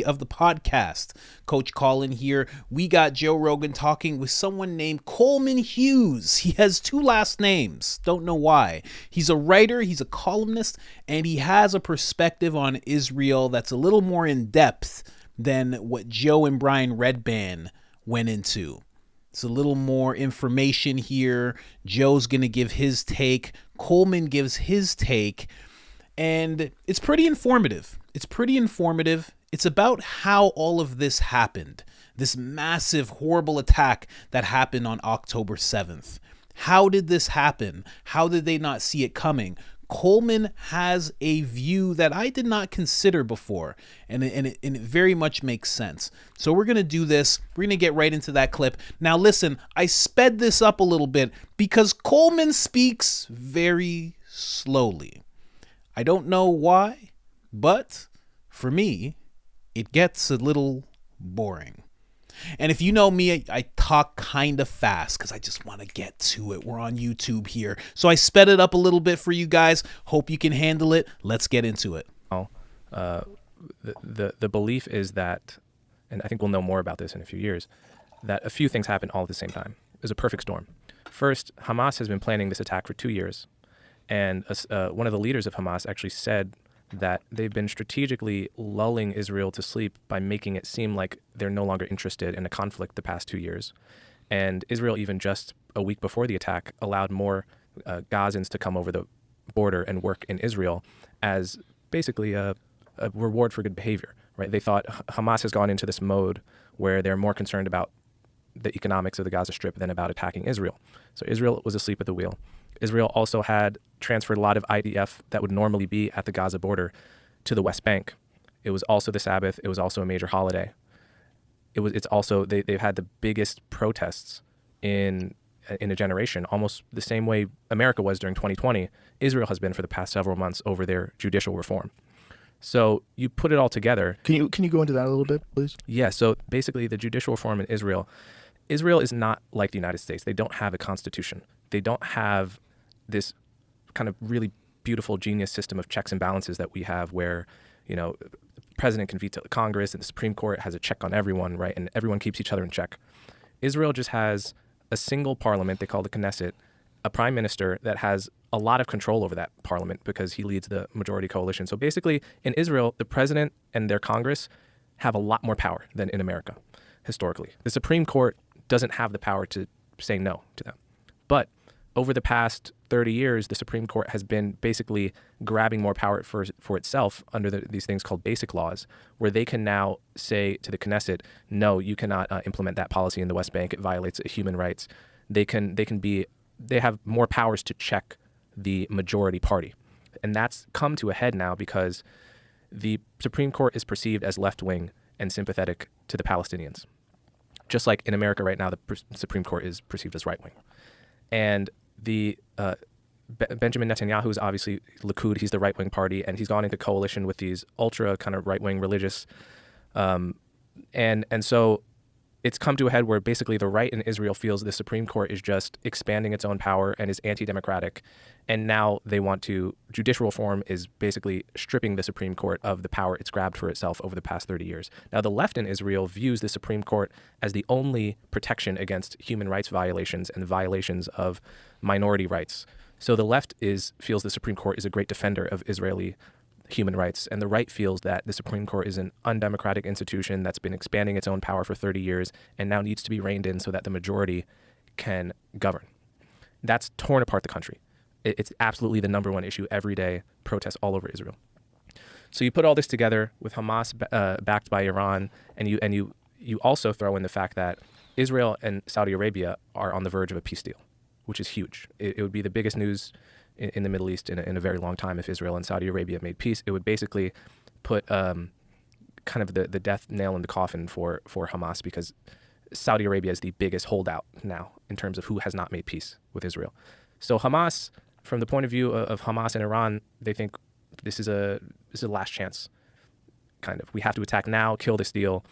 3 of the podcast. Coach Colin here. We got Joe Rogan talking with someone named Coleman Hughes. He has 2 last names. Don't know why. He's a writer, he's a columnist, and he has a perspective on Israel that's a little more in depth than what Joe and Brian Redban went into. It's a little more information here. Joe's going to give his take. Coleman gives his take. And it's pretty informative. It's about how all of this happened. This massive, horrible attack that happened on October 7th. How did this happen? How did they not see it coming? Coleman has a view that I did not consider before, and it very much makes sense. So we're going to do this. We're going to get right into that clip. Now listen, I sped this up a little bit because Coleman speaks very slowly. I don't know why, but for me, it gets a little boring. And if you know me, I talk kind of fast because I just want to get to it. We're on YouTube here. So I sped it up a little bit for you guys. Hope you can handle it. Let's get into it. The belief is that, and I think we'll know more about this in a few years, that a few things happen all at the same time. It was a perfect storm. First, Hamas has been planning this attack for 2 years. And one of the leaders of Hamas actually said that they've been strategically lulling Israel to sleep by making it seem like they're no longer interested in a conflict the past 2 years. And Israel, even just a week before the attack, allowed more Gazans to come over the border and work in Israel as basically a reward for good behavior, right? They thought Hamas has gone into this mode where they're more concerned about the economics of the Gaza Strip than about attacking Israel. So Israel was asleep at the wheel. Israel also had transferred a lot of IDF that would normally be at the Gaza border to the West Bank. It was also the Sabbath. It was also a major holiday. It's also they've had the biggest protests in a generation, almost the same way America was during 2020. Israel has been for the past several months over their judicial reform. So you put it all together. Can you go into that a little bit, please? Yeah. So basically, the judicial reform in Israel is not like the United States. They don't have a constitution. They don't have this kind of really beautiful, genius system of checks and balances that we have where, the president can veto the Congress and the Supreme Court has a check on everyone, right? And everyone keeps each other in check. Israel just has a single parliament, they call the Knesset, a prime minister that has a lot of control over that parliament because he leads the majority coalition. So basically, in Israel, the president and their Congress have a lot more power than in America, historically. The Supreme Court doesn't have the power to say no to them. But over the past 30 years, the Supreme Court has been basically grabbing more power for itself under these things called basic laws, where they can now say to the Knesset, no, you cannot implement that policy in the West Bank. It violates human rights. They have more powers to check the majority party. And that's come to a head now because the Supreme Court is perceived as left-wing and sympathetic to the Palestinians. Just like in America right now, the Supreme Court is perceived as right-wing. And the Benjamin Netanyahu is obviously Likud. He's the right-wing party, and he's gone into coalition with these ultra kind of right-wing religious. And so it's come to a head where basically the right in Israel feels the Supreme Court is just expanding its own power and is anti-democratic. And now they want to, judicial reform is basically stripping the Supreme Court of the power it's grabbed for itself over the past 30 years. Now, the left in Israel views the Supreme Court as the only protection against human rights violations and violations of minority rights. So the left feels the Supreme Court is a great defender of Israeli human rights, and the right feels that the Supreme Court is an undemocratic institution that's been expanding its own power for 30 years and now needs to be reined in so that the majority can govern. That's torn apart the country. It's absolutely the number one issue every day, protests all over Israel. So you put all this together with Hamas backed by Iran, and you also throw in the fact that Israel and Saudi Arabia are on the verge of a peace deal, which is huge. It would be the biggest news in the Middle East in a very long time if Israel and Saudi Arabia made peace. It would basically put kind of the death nail in the coffin for Hamas, because Saudi Arabia is the biggest holdout now in terms of who has not made peace with Israel. So Hamas, from the point of view of Hamas and Iran, they think this is a last chance, kind of. We have to attack now, kill this deal,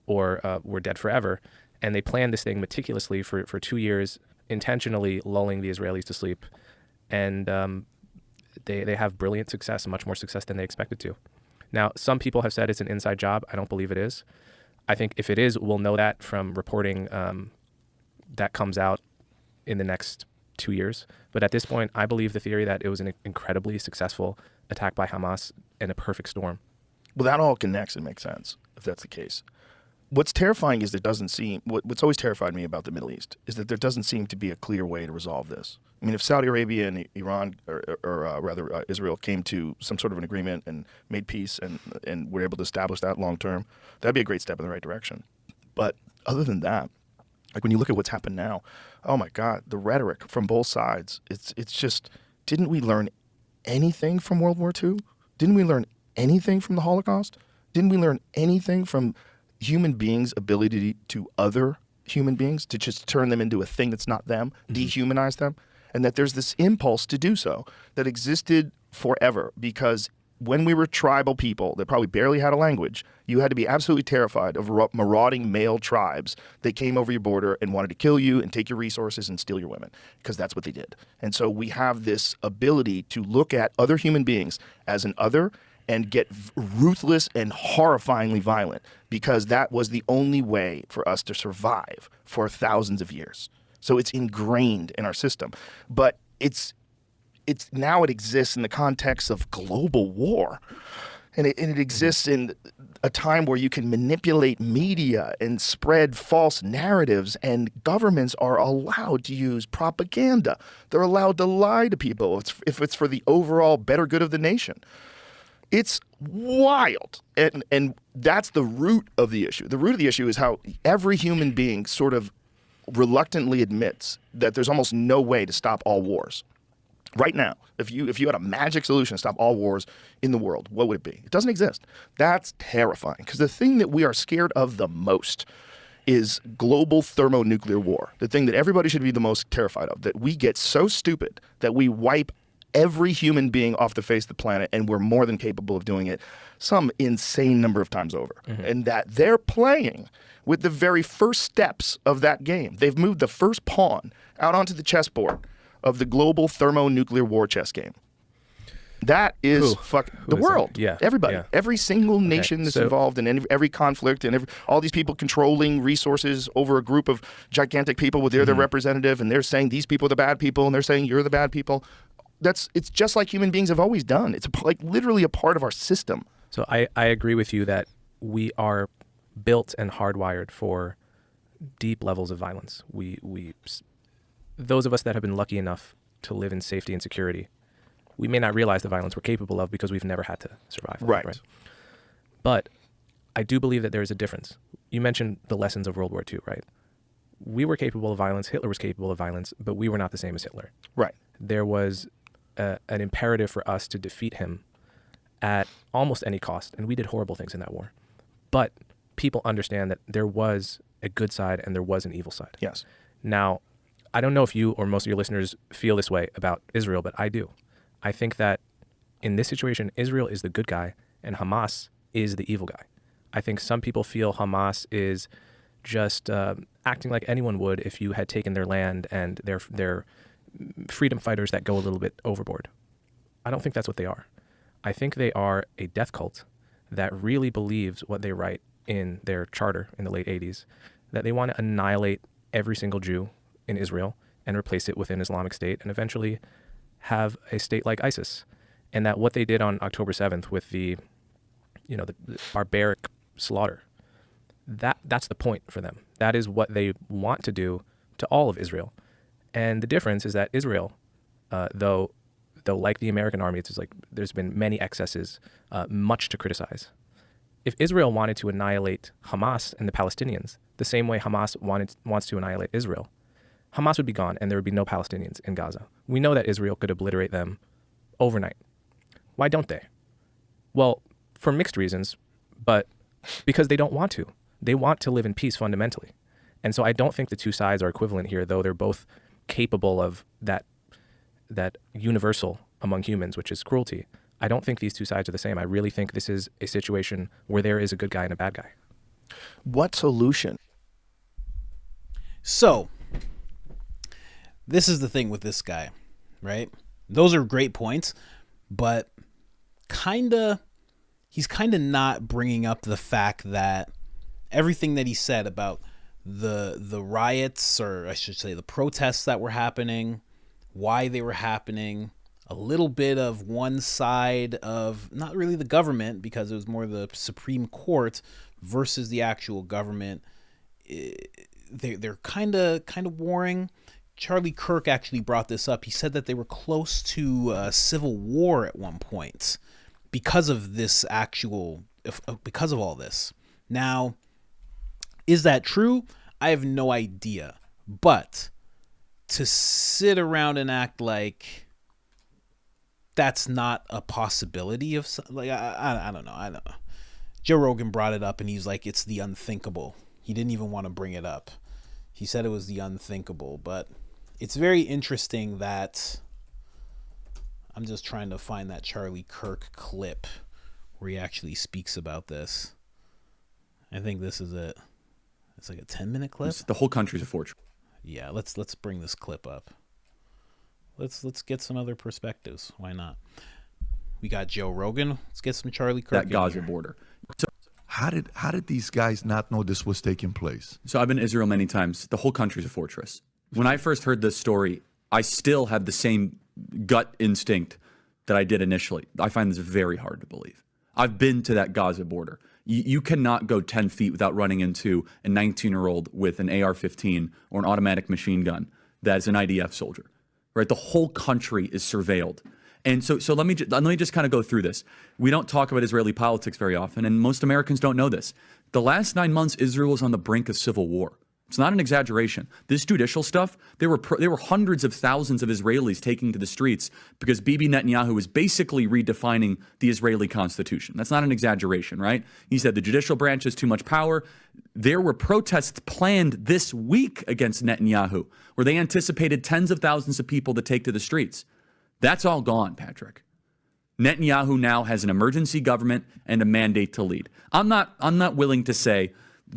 or we're dead forever. And they planned this thing meticulously for 2 years, intentionally lulling the Israelis to sleep. And they have brilliant success, much more success than they expected to. Now, some people have said it's an inside job. I don't believe it is. I think if it is, we'll know that from reporting that comes out in the next 2 years. But at this point, I believe the theory that it was an incredibly successful attack by Hamas in a perfect storm. Well, that all connects and makes sense if that's the case. What's terrifying is there doesn't seem, what's always terrified me about the Middle East is that there doesn't seem to be a clear way to resolve this. I mean, if Saudi Arabia and Iran, or Israel, came to some sort of an agreement and made peace and were able to establish that long term, that'd be a great step in the right direction. But other than that, like when you look at what's happened now, oh my God, the rhetoric from both sides, it's just, didn't we learn anything from World War II? Didn't we learn anything from the Holocaust? Didn't we learn anything from human beings' ability to other human beings, to just turn them into a thing that's not them, dehumanize them? And that there's this impulse to do so that existed forever, because when we were tribal people that probably barely had a language, you had to be absolutely terrified of marauding male tribes that came over your border and wanted to kill you and take your resources and steal your women, because that's what they did. And so we have this ability to look at other human beings as an other and get ruthless and horrifyingly violent, because that was the only way for us to survive for thousands of years. So it's ingrained in our system. But it's now it exists in the context of global war. And it exists in a time where you can manipulate media and spread false narratives, and governments are allowed to use propaganda. They're allowed to lie to people if it's for the overall better good of the nation. It's wild. And that's the root of the issue. The root of the issue is how every human being sort of reluctantly admits that there's almost no way to stop all wars. Right now, if you had a magic solution to stop all wars in the world, what would it be? It doesn't exist. That's terrifying, because the thing that we are scared of the most is global thermonuclear war, the thing that everybody should be the most terrified of, that we get so stupid that we wipe every human being off the face of the planet, and we're more than capable of doing it some insane number of times over. And that they're playing with the very first steps of that game. They've moved the first pawn out onto the chessboard of the global thermonuclear war chess game. That is the world. Yeah. Everybody. Yeah. Every single nation that's involved in every conflict, and all these people controlling resources over a group of gigantic people with their representative, and they're saying these people are the bad people, and they're saying you're the bad people. It's just like human beings have always done. It's like literally a part of our system. So I agree with you that we are built and hardwired for deep levels of violence. We those of us that have been lucky enough to live in safety and security, we may not realize the violence we're capable of because we've never had to survive. Right. But I do believe that there is a difference. You mentioned the lessons of World War II, right? We were capable of violence. Hitler was capable of violence, but we were not the same as Hitler. Right. There was an imperative for us to defeat him at almost any cost, and we did horrible things in that war. But people understand that there was a good side and there was an evil side. Yes. Now, I don't know if you or most of your listeners feel this way about Israel, but I do. I think that in this situation, Israel is the good guy and Hamas is the evil guy. I think some people feel Hamas is just acting like anyone would if you had taken their land, and they're freedom fighters that go a little bit overboard. I don't think that's what they are. I think they are a death cult that really believes what they write in their charter in the late 80s, that they want to annihilate every single Jew in Israel and replace it with an Islamic State and eventually have a state like ISIS. And that what they did on October 7th with the barbaric slaughter, that's the point for them. That is what they want to do to all of Israel. And the difference is that Israel, though like the American army, it's like there's been many excesses, much to criticize. If Israel wanted to annihilate Hamas and the Palestinians the same way Hamas wants to annihilate Israel, Hamas would be gone and there would be no Palestinians in Gaza. We know that Israel could obliterate them overnight. Why don't they? Well, for mixed reasons, but because they don't want to. They want to live in peace fundamentally. And so I don't think the two sides are equivalent here, though they're both capable of that universal among humans, which is cruelty. I don't think these two sides are the same. I really think this is a situation where there is a good guy and a bad guy. What solution? So, this is the thing with this guy, right? Those are great points, but he's kind of not bringing up the fact that everything that he said about the riots, or I should say the protests that were happening, why they were happening, a little bit of one side of not really the government, because it was more the Supreme Court versus the actual government. They're kind of warring. Charlie Kirk actually brought this up. He said that they were close to a civil war at one point because of this because of all this. Now, is that true? I have no idea. But to sit around and act like that's not a possibility of, like, I don't know. Joe Rogan brought it up and he's like, it's the unthinkable. He didn't even want to bring it up. He said it was the unthinkable, but it's very interesting that I'm just trying to find that Charlie Kirk clip where he actually speaks about this. I think this is it. It's like a 10-minute clip. The whole country's a fortress. Yeah, let's bring this clip up. Let's get some other perspectives. Why not? We got Joe Rogan. Let's get some Charlie Kirk. That Gaza border. So, How did these guys not know this was taking place? so I've been to Israel many times. The whole country's a fortress. When I first heard this story, I still had the same gut instinct that I did initially. I find this very hard to believe. I've been to that Gaza border. You cannot go 10 feet without running into a 19-year-old with an AR-15 or an automatic machine gun that's an IDF soldier, right? The whole country is surveilled. And so let me just kind of go through this. We don't talk about Israeli politics very often, and most Americans don't know this. The last 9 months, Israel was on the brink of civil war. It's not an exaggeration. This judicial stuff, there were hundreds of thousands of Israelis taking to the streets because Bibi Netanyahu was basically redefining the Israeli constitution. That's not an exaggeration, right? He said the judicial branch has too much power. There were protests planned this week against Netanyahu where they anticipated tens of thousands of people to take to the streets. That's all gone, Patrick. Netanyahu now has an emergency government and a mandate to lead. I'm not willing to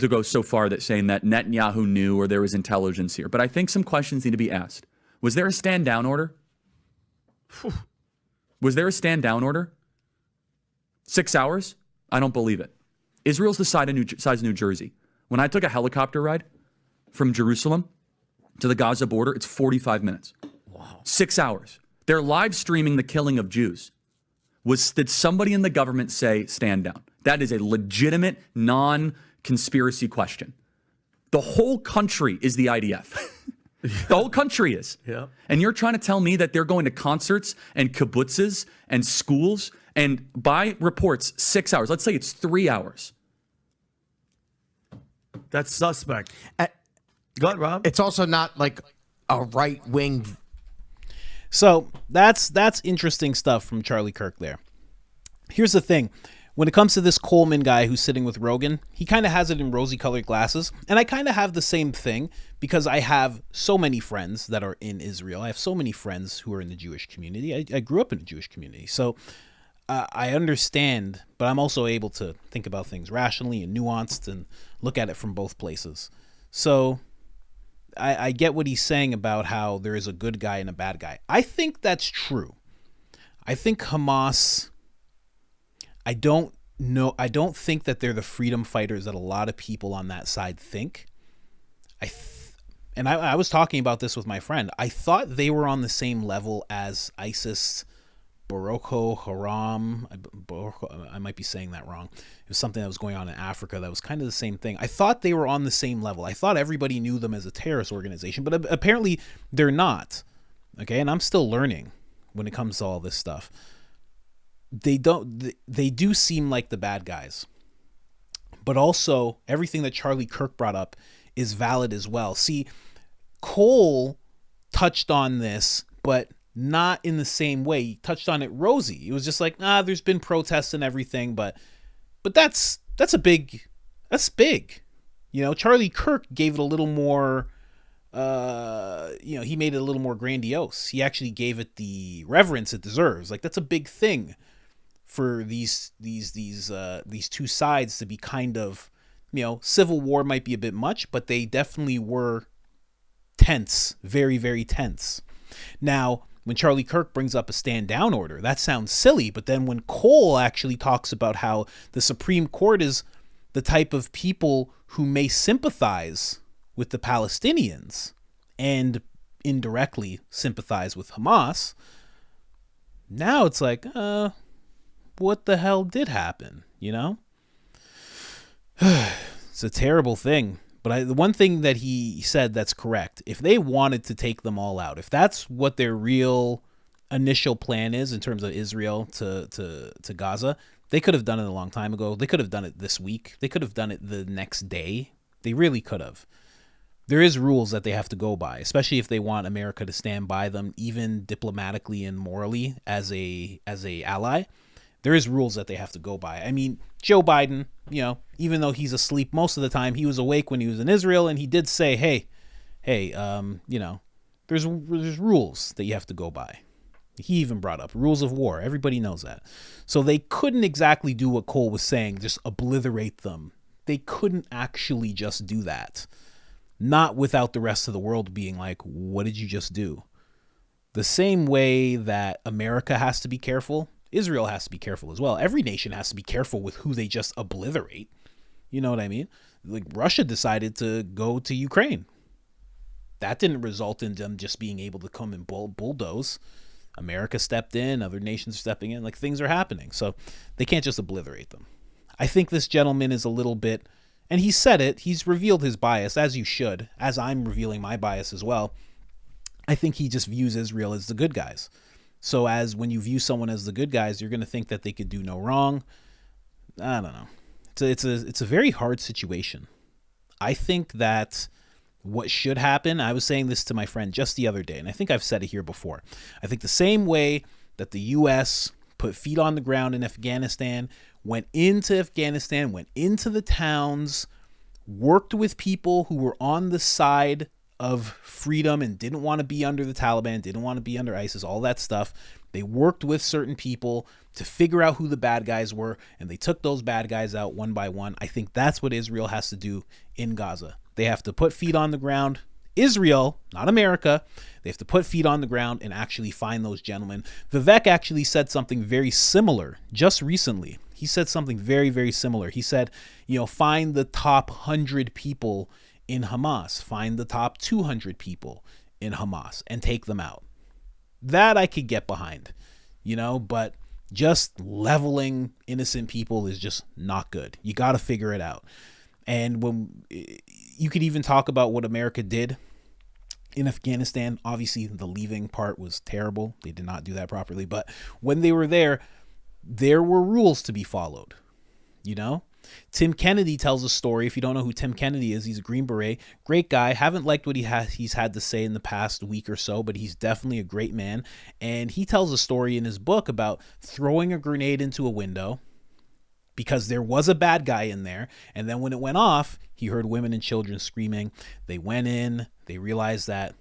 go so far that saying that Netanyahu knew or there was intelligence here, but I think some questions need to be asked. Was there a stand down order? Was there a stand down order? 6 hours? I don't believe it. Israel's the size of New Jersey. When I took a helicopter ride from Jerusalem to the Gaza border, it's 45 minutes. Wow. 6 hours. They're live streaming the killing of Jews. Did somebody in the government say stand down? That is a legitimate non-conspiracy question. The whole country is the IDF. The whole country is. Yeah. And you're trying to tell me that they're going to concerts and kibbutzes and schools and by reports 6 hours. Let's say it's 3 hours. That's suspect. Go ahead, Rob. It's also not like a right-wing. So that's interesting stuff from Charlie Kirk there. Here's the thing. When it comes to this Coleman guy who's sitting with Rogan, he kind of has it in rosy-colored glasses. And I kind of have the same thing because I have so many friends that are in Israel. I have so many friends who are in the Jewish community. I grew up in a Jewish community. So I understand, but I'm also able to think about things rationally and nuanced and look at it from both places. So I get what he's saying about how there is a good guy and a bad guy. I think that's true. I think Hamas, I don't think that they're the freedom fighters that a lot of people on that side think. I was talking about this with my friend. I thought they were on the same level as ISIS, Boko Haram. I might be saying that wrong. It was something that was going on in Africa that was kind of the same thing. I thought they were on the same level. I thought everybody knew them as a terrorist organization, but apparently they're not. Okay, and I'm still learning when it comes to all this stuff. They do seem like the bad guys. But also, everything that Charlie Kirk brought up is valid as well. See, Cole touched on this, but not in the same way. He touched on it rosy. It was just like, there's been protests and everything, but that's big. You know, Charlie Kirk gave it a little more, he made it a little more grandiose. He actually gave it the reverence it deserves. Like, that's a big thing for these two sides to be kind of, civil war might be a bit much, but they definitely were tense, very, very tense. Now, when Charlie Kirk brings up a stand down order, that sounds silly. But then when Cole actually talks about how the Supreme Court is the type of people who may sympathize with the Palestinians and indirectly sympathize with Hamas, now it's like, what the hell did happen? You know? It's a terrible thing. But the one thing that he said that's correct, if they wanted to take them all out, if that's what their real initial plan is in terms of Israel to Gaza, they could have done it a long time ago. They could have done it this week. They could have done it the next day. They really could have. There is rules that they have to go by, especially if they want America to stand by them, even diplomatically and morally as a ally. There is rules that they have to go by. I mean, Joe Biden, you know, even though he's asleep most of the time, he was awake when he was in Israel, and he did say, hey, you know, there's rules that you have to go by. He even brought up rules of war. Everybody knows that. So they couldn't exactly do what Cole was saying, just obliterate them. They couldn't actually just do that. Not without the rest of the world being like, what did you just do? The same way that America has to be careful, Israel has to be careful as well. Every nation has to be careful with who they just obliterate. You know what I mean? Like Russia decided to go to Ukraine. That didn't result in them just being able to come and bulldoze. America stepped in, other nations are stepping in, like things are happening. So they can't just obliterate them. I think this gentleman is a little bit, and he said it, he's revealed his bias, as you should, as I'm revealing my bias as well. I think he just views Israel as the good guys. So as when you view someone as the good guys, you're going to think that they could do no wrong. I don't know. It's a very hard situation. I think that what should happen, I was saying this to my friend just the other day, and I think I've said it here before. I think the same way that the U.S. put feet on the ground in Afghanistan, went into the towns, worked with people who were on the side of freedom and didn't want to be under the Taliban, didn't want to be under ISIS, all that stuff. They worked with certain people to figure out who the bad guys were, and they took those bad guys out one by one. I think that's what Israel has to do in Gaza. They have to put feet on the ground. Israel, not America, they have to put feet on the ground and actually find those gentlemen. Vivek actually said something very similar just recently. He said something very, very similar. He said, you know, find the top 100 people in Hamas, find the top 200 people in Hamas and take them out. That I could get behind, you know, but just leveling innocent people is just not good. You got to figure it out. And when you could even talk about what America did in Afghanistan, obviously the leaving part was terrible. They did not do that properly. But when they were there were rules to be followed, you know? Tim Kennedy tells a story. If you don't know who Tim Kennedy is, he's a Green Beret, great guy. Haven't liked what he's had to say in the past week or so, but he's definitely a great man. And he tells a story in his book about throwing a grenade into a window because there was a bad guy in there. And then when it went off, he heard women and children screaming. They went in, they realized that,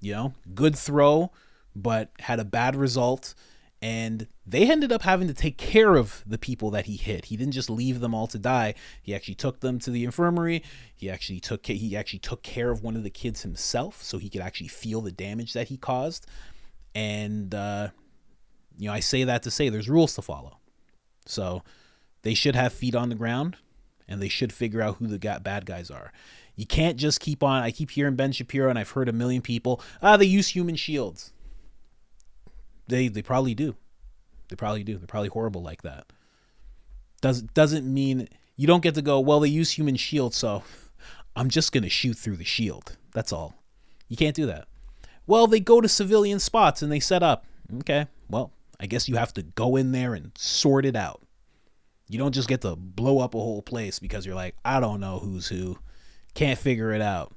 you know, good throw, but had a bad result. And they ended up having to take care of the people that he hit. He didn't just leave them all to die. He actually took them to the infirmary. He actually took care of one of the kids himself so he could actually feel the damage that he caused. And, you know, I say that to say there's rules to follow. So they should have feet on the ground and they should figure out who the bad guys are. You can't just keep on. I keep hearing Ben Shapiro, and I've heard a million people, they use human shields. They probably do. They probably do. They're probably horrible like that. Doesn't mean you don't get to go, well, they use human shields, so I'm just going to shoot through the shield. That's all. You can't do that. Well, they go to civilian spots and they set up. Okay, well, I guess you have to go in there and sort it out. You don't just get to blow up a whole place because you're like, I don't know who's who. Can't figure it out.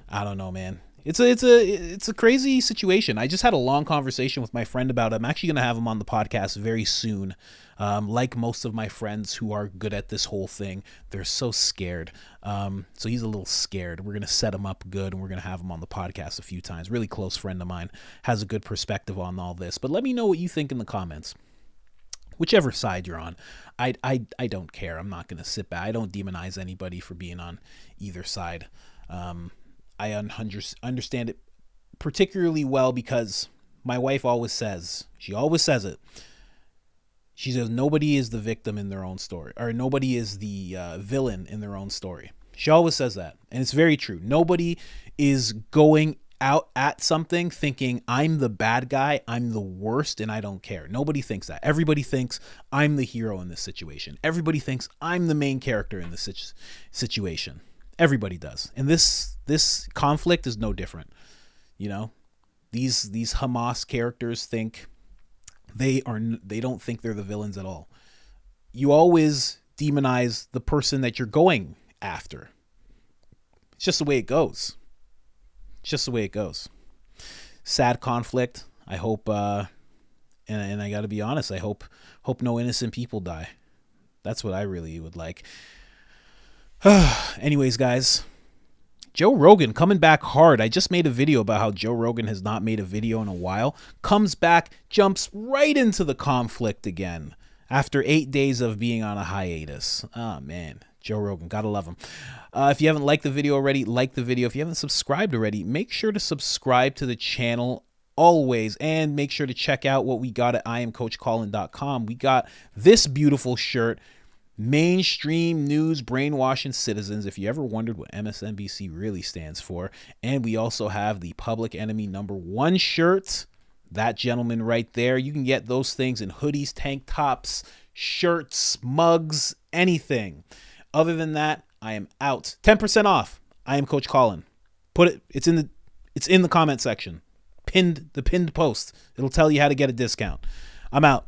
I don't know, man. It's a crazy situation. I just had a long conversation with my friend about it. I'm actually going to have him on the podcast very soon. Like most of my friends who are good at this whole thing, they're so scared. So he's a little scared. We're going to set him up good, and we're going to have him on the podcast a few times. Really close friend of mine, has a good perspective on all this. But let me know what you think in the comments. Whichever side you're on, I don't care. I'm not going to sit back. I don't demonize anybody for being on either side. I understand it particularly well because my wife always says, she always says it. She says nobody is the victim in their own story, or nobody is the villain in their own story. She always says that. And it's very true. Nobody is going out at something thinking I'm the bad guy, I'm the worst, and I don't care. Nobody thinks that. Everybody thinks I'm the hero in this situation. Everybody thinks I'm the main character in this situation. Everybody does. And this conflict is no different. You know, these Hamas characters think they don't think they're the villains at all. You always demonize the person that you're going after. It's just the way it goes. It's just the way it goes. Sad conflict. I hope, and I got to be honest, I hope no innocent people die. That's what I really would like. Anyways, guys, Joe Rogan coming back hard. I just made a video about how Joe Rogan has not made a video in a while. Comes back, jumps right into the conflict again after 8 days of being on a hiatus. Oh, man. Joe Rogan, gotta love him. If you haven't liked the video already, like the video. If you haven't subscribed already, make sure to subscribe to the channel always, and make sure to check out what we got at IamCoachColin.com. We got this beautiful shirt, Mainstream News Brainwashing Citizens, if you ever wondered what MSNBC really stands for. And we also have the Public Enemy #1 shirt, that gentleman right there. You can get those things in hoodies, tank tops, shirts, mugs, anything. Other than that, I am out. 10% off. I am Coach Colin. It's in the comment section. The pinned post. It'll tell you how to get a discount. I'm out.